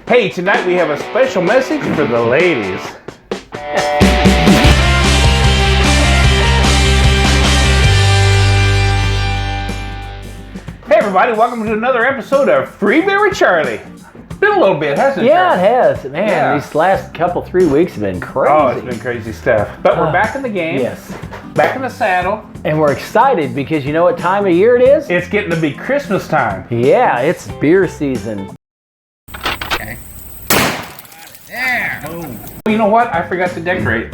Hey, tonight we have a special message for the ladies. Hey everybody, welcome to another episode of Free Beer with Charlie. Been a little bit, hasn't it? Yeah, Charlie? it has. Man, These last couple, 3 weeks have been crazy. Oh, it's been crazy stuff. But we're back in the game. Yes. Back in the saddle. And we're excited because you know what time of year it is? It's getting to be Christmas time. Yeah, it's beer season. Okay. There. Boom. You know what? I forgot to decorate.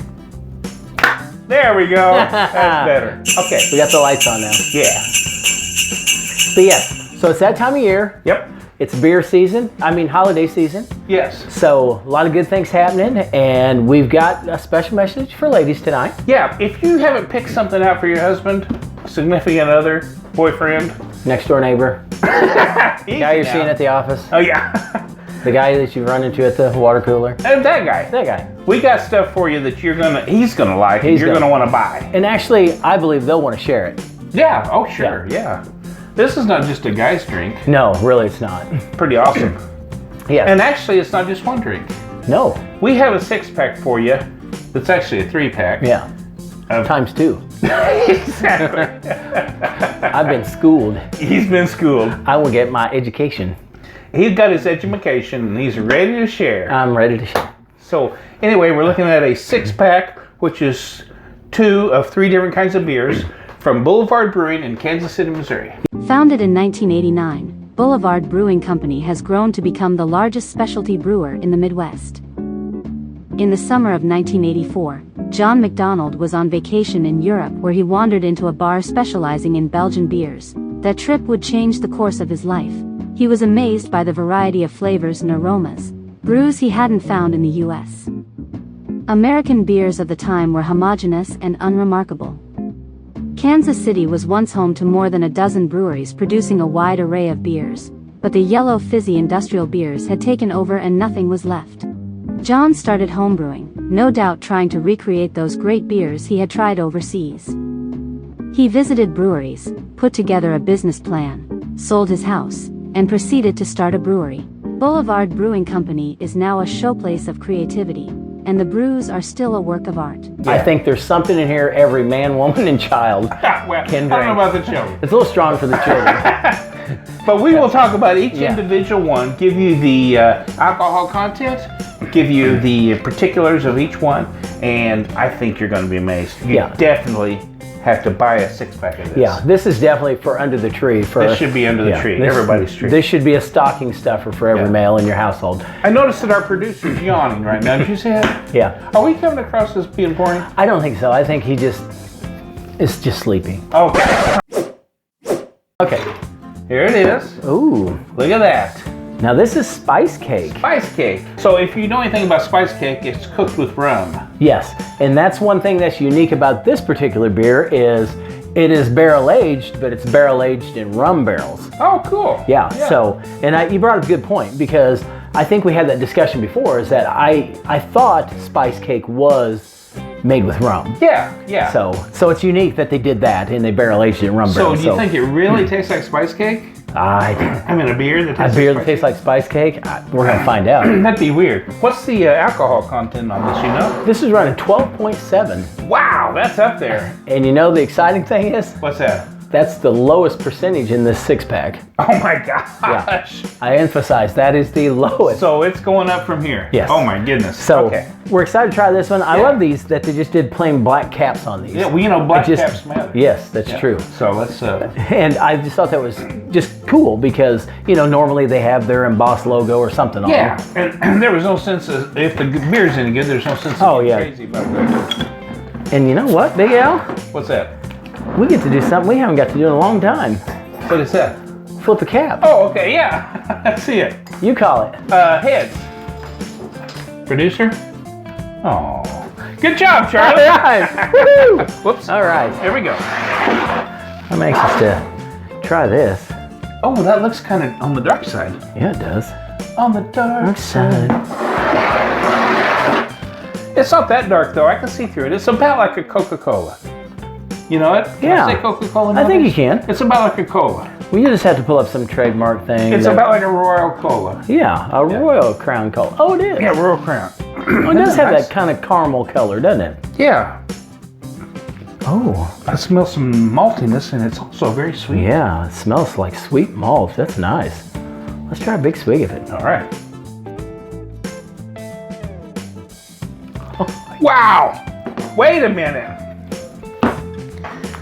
There we go. That's better. Okay. We got the lights on now. Yeah. But yes, so it's that time of year. Yep. It's beer season. Holiday season. Yes. So a lot of good things happening, and we've got a special message for ladies tonight. Yeah, if you haven't picked something out for your husband, significant other, boyfriend, Next door neighbor, the guy you're seeing at the office, oh yeah, the guy that you run into at the water cooler, and that guy. We got stuff for you that he's gonna like, and you're gonna want to buy. And actually, I believe they'll want to share it. Yeah. Oh sure. Yeah. This is not just a guy's drink. No, really, it's not. Pretty awesome. Yeah. And actually, it's not just one drink. No. We have a 6-pack for you. That's actually a 3-pack. Yeah. Times 2. Exactly. I've been schooled. He's been schooled. I will get my education. He's got his education and he's ready to share. I'm ready to share. So anyway, we're looking at a 6-pack, which is 2 of 3 different kinds of beers from Boulevard Brewing in Kansas City, Missouri. Founded in 1989, Boulevard Brewing Company has grown to become the largest specialty brewer in the Midwest. In the summer of 1984, John McDonald was on vacation in Europe where he wandered into a bar specializing in Belgian beers. That trip would change the course of his life. He was amazed by the variety of flavors and aromas, brews he hadn't found in the U.S. American beers of the time were homogeneous and unremarkable. Kansas City was once home to more than a dozen breweries producing a wide array of beers, but the yellow fizzy industrial beers had taken over and nothing was left. John started homebrewing, no doubt trying to recreate those great beers he had tried overseas. He visited breweries, put together a business plan, sold his house, and proceeded to start a brewery. Boulevard Brewing Company is now a showplace of creativity, and the brews are still a work of art. Yeah. I think there's something in here every man, woman, and child Well, can drink. I don't know about the children. It's a little strong for the children. But we will talk about each individual one, give you the alcohol content, give you the particulars of each one, and I think you're going to be amazed. You definitely have to buy a 6-pack of this. Yeah, this is definitely for under the tree. This should be under the tree, everybody's tree. This should be a stocking stuffer for every male in your household. I noticed that our producer's yawning right now. Did you see that? Yeah. Are we coming across as being boring? I don't think so. I think he is just sleeping. Okay. Okay. Here it is. Ooh. Look at that. Now this is spice cake. Spice cake. So if you know anything about spice cake, it's cooked with rum. Yes, and that's one thing that's unique about this particular beer is it is barrel aged, but it's barrel aged in rum barrels. Oh, cool. Yeah. So, and you brought up a good point because I think we had that discussion before. Is that I thought spice cake was made with rum. Yeah, yeah. So it's unique that they did that and they barrel aged it in rum barrels. So do you think it really tastes like spice cake? A beer that tastes like spice cake? We're going to find out. That'd be weird. What's the alcohol content on this, you know? This is running 12.7. Wow, that's up there. And you know the exciting thing is? What's that? That's the lowest percentage in this 6-pack. Oh my gosh. Yeah. I emphasize that is the lowest. So it's going up from here. Yes. Oh my goodness. So we're excited to try this one. I love these that they just did plain black caps on these. Yeah, well, you know, black caps matter. Yes, that's true. So let's. And I just thought that was just cool because, you know, normally they have their embossed logo or something on them. Yeah, and there was no sense if the beer's any good, there's no sense of being crazy about that. And you know what, Big Al? What's that? We get to do something we haven't got to do in a long time. What is that? Flip a cap. Oh, okay, yeah. I see it. You call it. Heads. Producer? Oh. Good job, Charlie. All right. Woo-hoo. Whoops. All right. Here we go. I'm anxious to try this. Oh, that looks kind of on the dark side. Yeah, it does. On the dark side. It's not that dark, though. I can see through it. It's about like a Coca-Cola. You know it? Can I say Coca-Cola? I think you can. It's about like a cola. Well, you just have to pull up some trademark thing. It's about like a Royal Cola. Yeah, a Royal Crown Cola. Oh, it is. Yeah, Royal Crown. Well, it does have that kind of caramel color, doesn't it? Yeah. Oh. I smell some maltiness, and it's also very sweet. Yeah, it smells like sweet malt. That's nice. Let's try a big swig of it. All right. Wow! Wait a minute.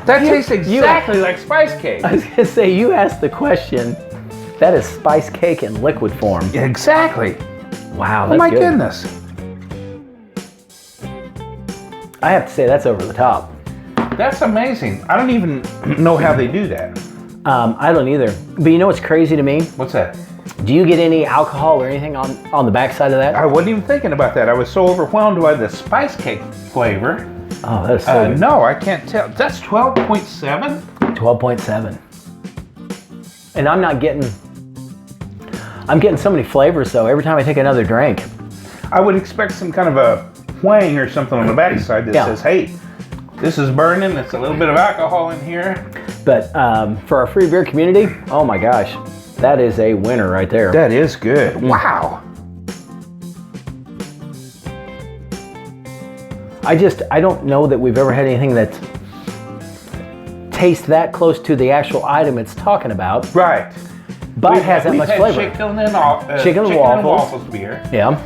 That tastes exactly like spice cake. I was going to say, you asked the question. That is spice cake in liquid form. Yeah, exactly. Wow, that's Oh my good. goodness. I have to say, that's over the top. That's amazing. I don't even know how they do that. I don't either. But you know what's crazy to me? What's that? Do you get any alcohol or anything on the backside of that? I wasn't even thinking about that. I was so overwhelmed by the spice cake flavor. Oh, that is so good. No, I can't tell. That's 12.7? 12.7. And I'm getting so many flavors though every time I take another drink. I would expect some kind of a whang or something on the backside that says, hey, this is burning. It's a little bit of alcohol in here. But for our free beer community, oh my gosh, that is a winner right there. That is good. Wow. I don't know that we've ever had anything that tastes that close to the actual item it's talking about. Right. But it has that much flavor. Chicken and waffles beer. Yeah.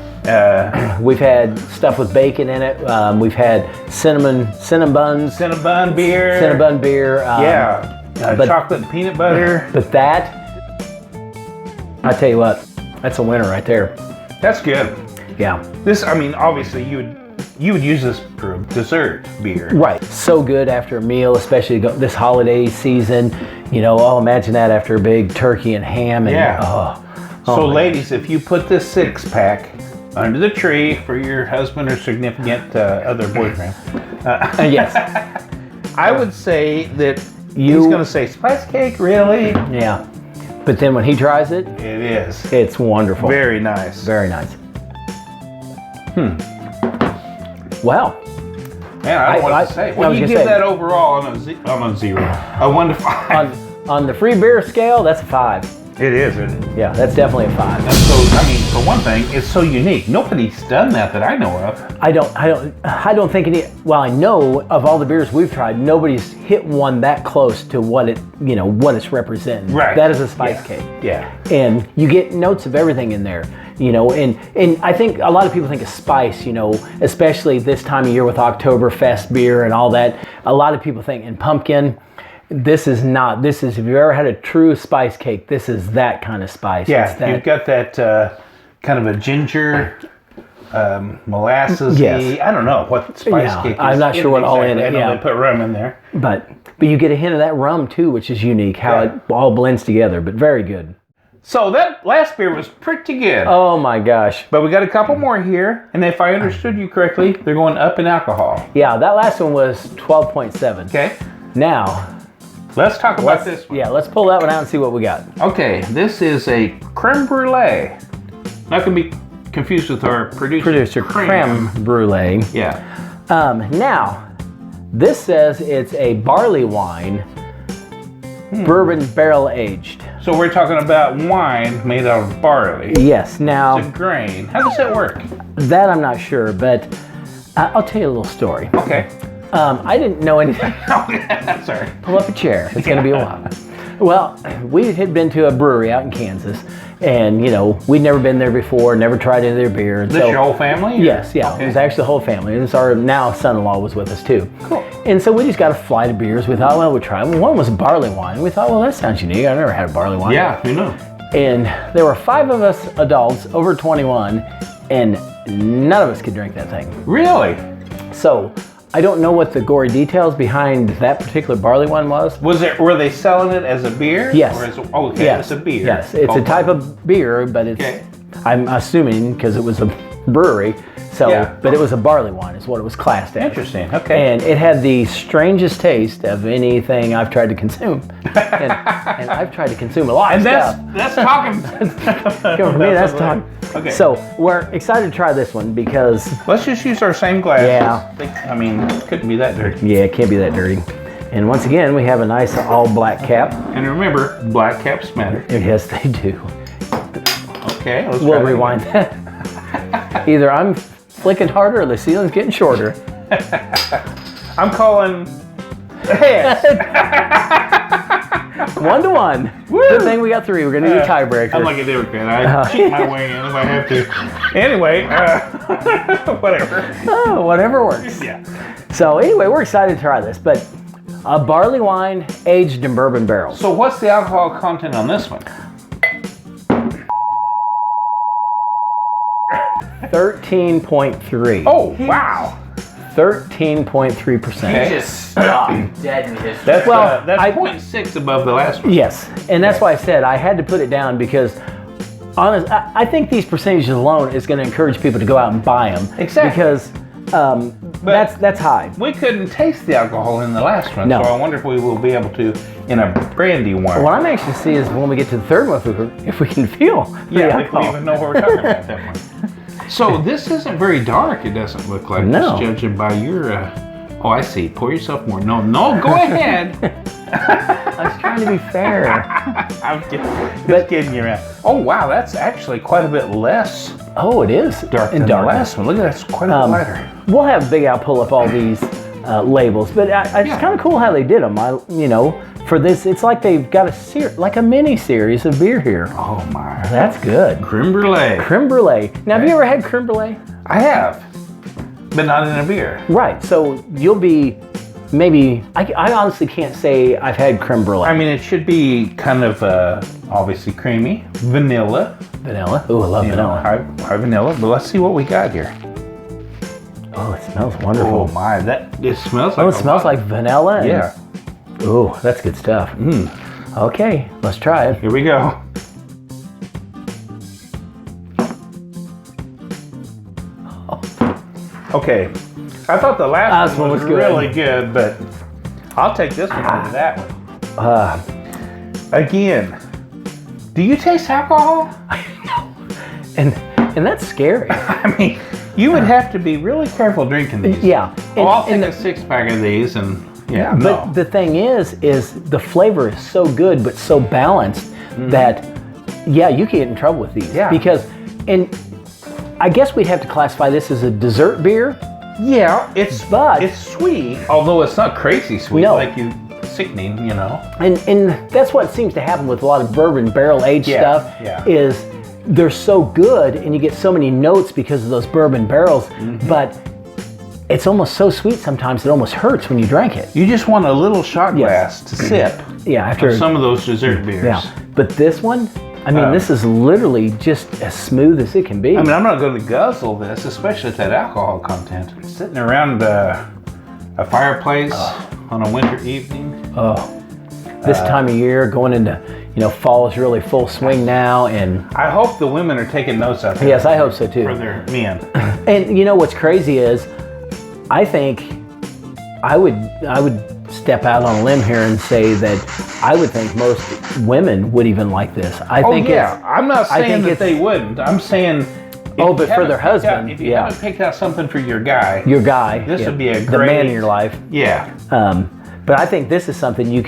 We've had stuff with bacon in it. We've had cinnamon buns. Cinnabon beer. Cinnabon beer. Chocolate and peanut butter. But that, I tell you what, that's a winner right there. That's good. Yeah. This, I mean, obviously you would use this for a dessert beer. Right. So good after a meal, especially this holiday season. You know, oh, imagine that after a big turkey and ham. And, So ladies, if you put this 6-pack under the tree for your husband or significant other boyfriend. Yes. I would say that he's going to say, spice cake, really? Yeah. But then when he tries it, It is. it's wonderful. Very nice. Very nice. Wow. Man, I don't know what to say. What do you give that overall on a zero? A 1 to 5? On the free beer scale, that's a 5. It is, isn't it? Yeah, that's definitely a 5. That's so, I mean, for one thing, it's so unique. Nobody's done that I know of. I don't think any. Well, I know of all the beers we've tried, nobody's hit one that close to what it's representing. Right. That is a spice cake. Yeah. And you get notes of everything in there. And I think a lot of people think of spice, especially this time of year with Oktoberfest beer and all that. A lot of people think, and pumpkin. This is not. This is, if you've ever had a true spice cake, this is that kind of spice. Yeah, you've got that kind of a ginger, molasses-y. Yes. I don't know what spice cake is. I'm not sure what all in it. I know they put rum in there. But you get a hint of that rum too, which is unique, how it all blends together, but very good. So that last beer was pretty good. Oh my gosh. But we got a couple more here, and if I understood you correctly, they're going up in alcohol. Yeah, that last one was 12.7. Okay. Now, let's talk about this one. Yeah, let's pull that one out and see what we got. Okay, this is a creme brulee. Not going to be confused with our producer creme brulee. Yeah. Now, this says it's a barley wine, bourbon barrel aged. So we're talking about wine made out of barley. Yes. Now, it's a grain. How does that work? That I'm not sure, but I'll tell you a little story. Okay. I didn't know anything. Sorry. Pull up a chair. It's going to be a while. Well, we had been to a brewery out in Kansas, and we'd never been there before, never tried any of their beer. This your whole family? Yes, yeah. Okay. It was actually the whole family. And our now son-in-law was with us too. Cool. And so we just got a flight of beers. We thought, well, we'd try them. One was barley wine. We thought, well, that sounds unique. I've never had a barley wine. Yeah, And there were 5 of us adults over 21, and none of us could drink that thing. Really? So I don't know what the gory details behind that particular barley one was. Were they selling it as a beer? Yes. Or it's a beer. Yes, it's a type of beer, but it's, I'm assuming because it was a brewery, but it was a barley wine is what it was classed as. Interesting, okay. And it had the strangest taste of anything I've tried to consume. and I've tried to consume a lot of stuff. That's talking. For me, that's talking. Okay. So we're excited to try this one because... Let's just use our same glasses. Yeah. I mean, it couldn't be that dirty. Yeah, it can't be that dirty. And once again, we have a nice all black cap. And remember, black caps matter. Yes, they do. Okay, let's We'll rewind that. Either I'm flicking harder or the ceiling's getting shorter. I'm calling heads. 1-1. Woo! Good thing we got 3. We're gonna do a tiebreaker. I'm like a Democrat. I cheat my way in if I have to. Anyway, whatever. Oh, whatever works. Yeah. So anyway, we're excited to try this, but a barley wine aged in bourbon barrels. So what's the alcohol content on this one? 13.3. Oh, wow. 13.3%. Okay. Just stopped dead in his That's Well, that's I- 0.6 above the last one. Yes, and that's why I said I had to put it down because, honest, I think these percentages alone is going to encourage people to go out and buy them. Exactly. Because that's high. We couldn't taste the alcohol in the last one, No. so I wonder if we will be able to in a brandy one. What I'm anxious to see is when we get to the third one, if we can feel the Yeah, if we alcohol. even know what we're talking about at that point. So this isn't very dark, it doesn't look like. No. Just judging by your, oh, I see. Pour yourself more. No, go ahead. I was trying to be fair. I'm just kidding you, man. Oh, wow, that's actually quite a bit less Oh, it is dark than the last one. Look at that, it's quite a bit lighter. We'll have Big Al pull up all these labels, but it's kind of cool how they did them. For this, it's like they've got like a mini series of beer here. Oh, my. That's good. Creme brulee. Creme brulee. Now, have you ever had creme brulee? I have, but not in a beer. Right. So you'll be maybe. I honestly can't say I've had creme brulee. I mean, it should be kind of obviously creamy, vanilla. Vanilla. Ooh, I love vanilla. High vanilla. But let's see what we got here. Oh, it smells wonderful. Oh my, it smells like. Oh, it smells like vanilla. Yeah. Ooh, that's good stuff. Okay, let's try it. Here we go. Okay, I thought the last one was good. really good, but I'll take this one over that one. Again, do you taste alcohol? And that's scary. I mean, you would have to be really careful drinking these. Yeah. I'll take a 6-pack of these and But the thing is the flavor is so good but so balanced that you can get in trouble with these. Yeah. Because, and I guess we'd have to classify this as a dessert beer. Yeah, it's sweet, although it's not crazy sweet, No. like sickening, you know. And that's what seems to happen with a lot of bourbon barrel aged stuff. Yeah. Is they're so good and you get so many notes because of those bourbon barrels, but it's almost so sweet sometimes it almost hurts when you drink it. You just want a little shot glass to sip. Yeah, after some of those dessert beers. Yeah, but this one, I mean, this is literally just as smooth as it can be. I mean, I'm not going to guzzle this, especially with that alcohol content. Sitting around a fireplace on a winter evening. This time of year, going into fall is really full swing now, and I hope the women are taking notes out there. yes, I hope so too. For their men. And what's crazy is, I think I would step out on a limb here and say that I would think most women would even like this. I think I'm not saying that they wouldn't. I'm saying. But for their husband, if you haven't picked out something for your guy, this would be a the great man in your life. Yeah. But I think this is something you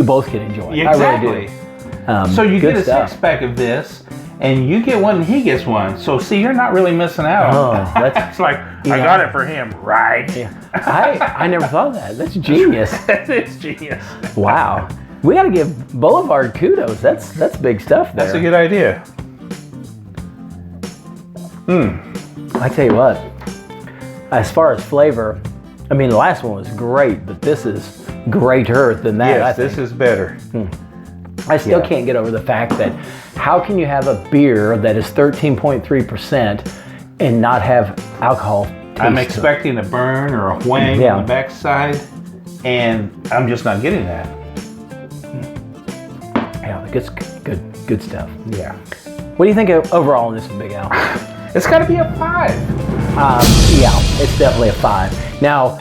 both could enjoy. Exactly. I really do. So you good get a stuff. 6-pack of this, and you get one, and he gets one. So see, you're not really missing out. Oh, that's it's like I got it for him, right? Yeah. I never thought of that. That's genius. It's genius. Wow. We got to give Boulevard kudos. That's big stuff there. That's a good idea. I tell you what, as far as flavor, I mean, the last one was great, but this is greater than that. Yes, this is better. I still can't get over the fact that how can you have a beer that is 13.3% and not have alcohol taste I'm to it? expecting a burn or a whang on the backside, and I'm just not getting that. Yeah, good stuff. Yeah. What do you think overall on this one, Big Al? It's got to be a 5. Yeah, it's definitely a 5. Now,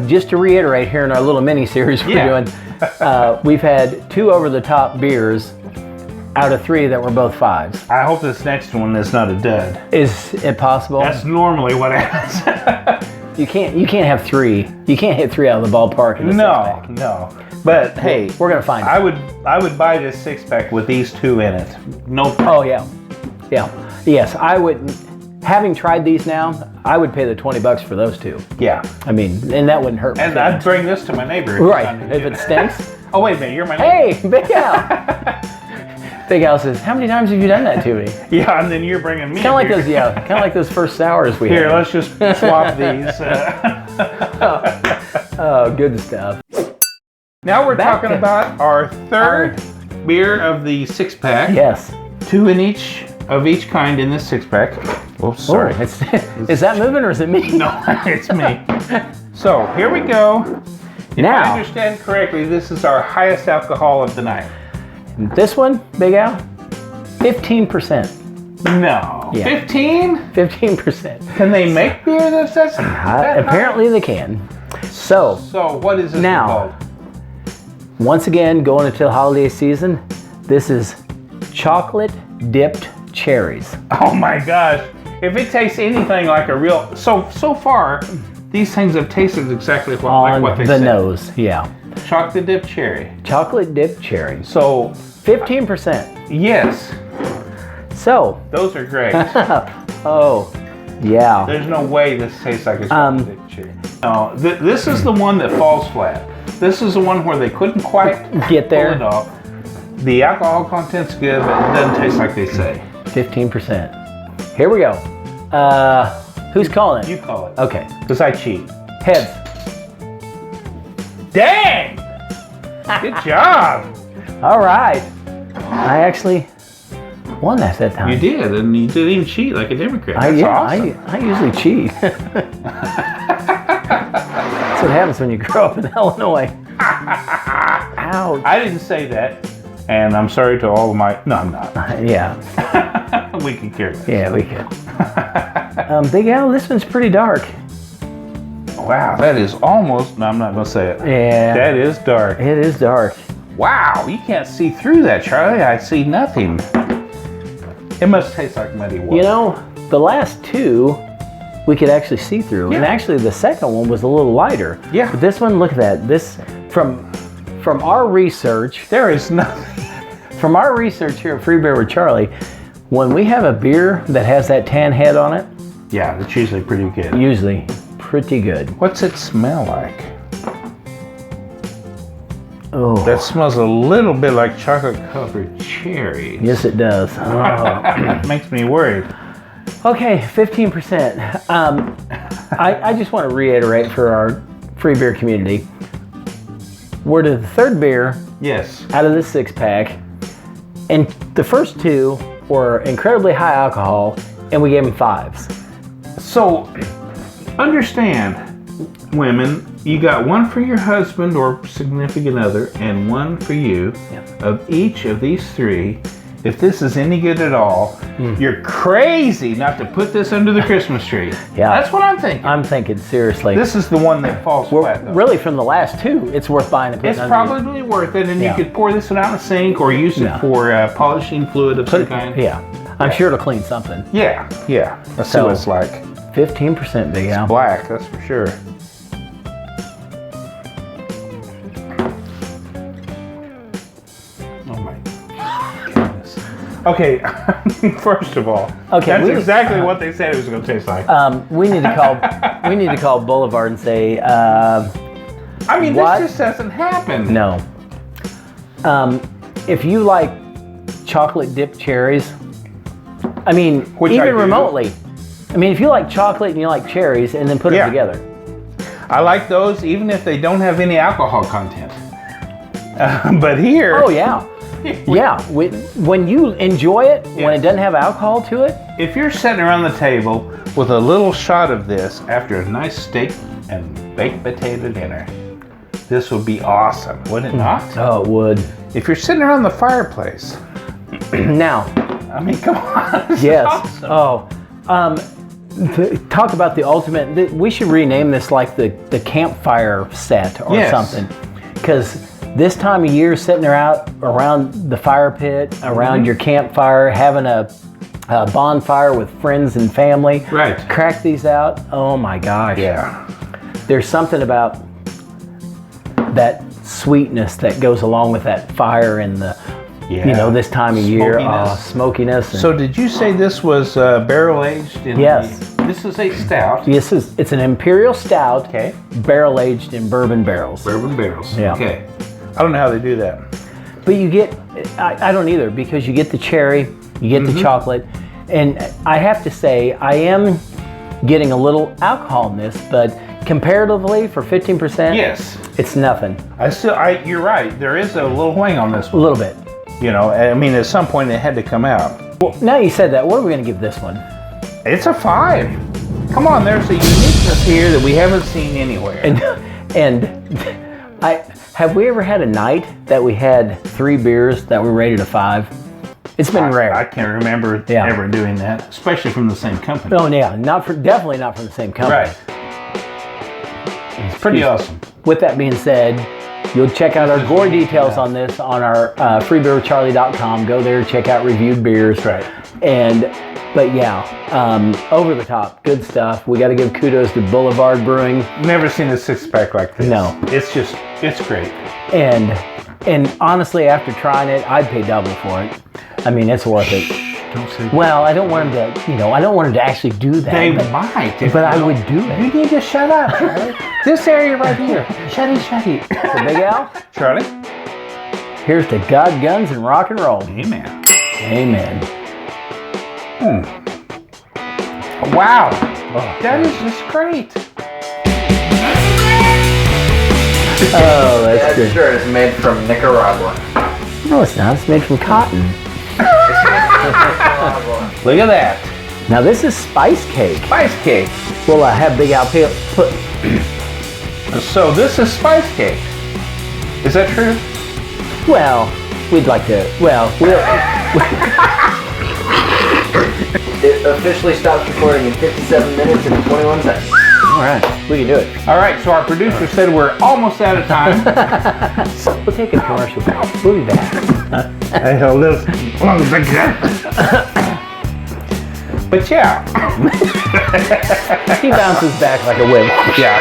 just to reiterate here in our little mini series we're doing, we've had 2 over-the-top beers out of 3 that were both 5s. I hope this next one is not a dud. Is it possible? That's normally what happens. You can't have 3. You can't hit 3 out of the ballpark in a six-pack. No. But hey, We're gonna find it. I would buy this 6-pack with these 2 in it. No problem. Oh yeah. Yes, I would. Having tried these now, I would pay the $20 for those 2. Yeah. I mean, and that wouldn't hurt. My And I'd feelings. bring this to my neighbor. Right. If it stinks. Oh, wait a minute. You're my neighbor. Hey, Big Al. Big Al says, "How many times have you done that to me?" Yeah, and then you're bringing me. Kind of like those, kind of like those first sours we Here, had. let's just swap these. Oh, good stuff. Now we're Back talking to- about our third beer of the 6-pack. Yes. 2 in each of each kind in this 6-pack. Oh, sorry. Oh, is that moving or is it me? No, it's me. So here we go. If I Now, understand correctly, this is our highest alcohol of the night. this one, Big Al, 15%. No. Yeah. 15? 15%. Can they make beer that's that high? Apparently they can. So, So what is this Now. called? once again, going into the holiday season, this is chocolate dipped cherries. Oh my gosh. If it tastes anything like a real... So far, these things have tasted exactly like On what they the said. nose, yeah. Chocolate dip cherry. Chocolate dipped cherries. So, 15%. yes, So, those are great. oh, yeah. There's no way this tastes like a chocolate dip cherry. No, this is the one that falls flat. This is the one where they couldn't quite Get there. pull it off. The alcohol content's good, but it doesn't taste like they say. 15%. Here we go. Who's calling it? You call it. Okay. Because I cheat. Heads. Dang! Good job. All right. I actually won that time. You did, and you didn't even cheat like a Democrat. That's yeah, awesome. I usually cheat. That's what happens when you grow up in Illinois. Ouch. I didn't say that, and I'm sorry to all of my... No, I'm not. Yeah. We can care less. Yeah, we could. Big Al, this one's pretty dark. Wow, that is almost... No, I'm not going to say it. Yeah. That is dark. It is dark. Wow, you can't see through that, Charlie. I see nothing. It must taste like muddy water. You know, the last 2 we could actually see through. And Yeah. actually the second one was a little lighter. Yeah. But this one, look at that. This, from our research, There is nothing. from our research here at Free Beer with Charlie, when we have a beer that has that tan head on it, Yeah, that's usually pretty good. usually pretty good. What's it smell like? Oh, That smells a little bit like chocolate-covered cherries. yes it does. Oh. Makes me worried. Okay, 15%. I just want to reiterate for our free beer community, we're to the third beer Yes. out of this 6-pack, and the first 2 were incredibly high alcohol, and we gave them 5s. So, understand, women, you got one for your husband or significant other, and one for you. Yep. Of each of these 3, if this is any good at all, you're crazy not to put this under the Christmas tree. Yeah. That's what I'm thinking. I'm thinking seriously. This is the one that falls flat, though. Really, from the last 2, it's worth buying and putting It's under. probably worth it, and Yeah. you could pour this one out in the sink or use it Yeah. for polishing fluid of some kind. Yeah, I'm sure it'll clean something. Yeah. Let's see So- what it's like. 15%, Big Al. Black, that's for sure. Oh my goodness. Okay, first of all, Okay, that's we- exactly what they said it was going to taste like. We need to call Boulevard and say I mean, what? this just doesn't happen. no. If you like chocolate dipped cherries, I mean, Which I even do. remotely. I mean, if you like chocolate and you like cherries, and then put Yeah. them together. I like those even if they don't have any alcohol content. But here, Oh yeah, yeah. When you enjoy it, when Yes. it doesn't have alcohol to it, if you're sitting around the table with a little shot of this after a nice steak and baked potato dinner, this would be awesome, wouldn't it not? oh, it would. If you're sitting around the fireplace, Now, I mean, come on. This is yes. awesome. Oh, talk about the ultimate. We should rename this like the campfire set or Yes. something, because this time of year, sitting around the fire pit, around your campfire, having a bonfire with friends and family. Right. Crack these out. Oh my gosh. Yeah. There's something about that sweetness that goes along with that fire and the, this time of year. Smokiness. So did you say this was barrel aged? Yes. This is a stout. Yes, it's an imperial stout. Okay. Barrel aged in bourbon barrels. Bourbon barrels. Yeah. Okay. I don't know how they do that. But you get, I don't either, because you get the cherry, you get the chocolate, and I have to say, I am getting a little alcohol in this, but comparatively for 15%, Yes. it's nothing. You're right. There is a little wing on this A one. little bit. I mean, at some point it had to come out. Well, now you said that, what are we going to give this one? It's a 5. Come on, there's a uniqueness here that we haven't seen anywhere. And have we ever had a night that we had 3 beers that were rated a 5? It's been rare. I can't remember ever doing that, especially from the same company. Oh yeah, definitely not from the same company. Right. It's pretty awesome. With that being said, you'll check out our gore details on this on our freebeerwithcharlie.com. Go there, check out reviewed beers. Right. But yeah, over the top, good stuff. We got to give kudos to Boulevard Brewing. Never seen a 6-pack like this. No. It's great. And honestly, after trying it, I'd pay double for it. I mean, it's worth it. Don't say Well, I don't want him to, I don't want him to actually do that. They might. But I would do it. You need to shut up, Charlie. This area right here. Shutty. So Big Al, Charlie? here's to God, guns, and rock and roll. Amen. Amen. Wow. That is just great. Oh, that's That good. shirt is made from Nicaragua. No, it's not. It's made from cotton. Look at that. Now this is spice cake. Spice cake. We'll have Big Al put. So this is spice cake. Is that true? Well, we'd like to. Well, It officially stops recording in 57 minutes and 21 seconds. all right, we can do it. All right, so our producer said we're almost out of time. We'll take a commercial break. We'll be back. But yeah. He bounces back like a whip. Yeah.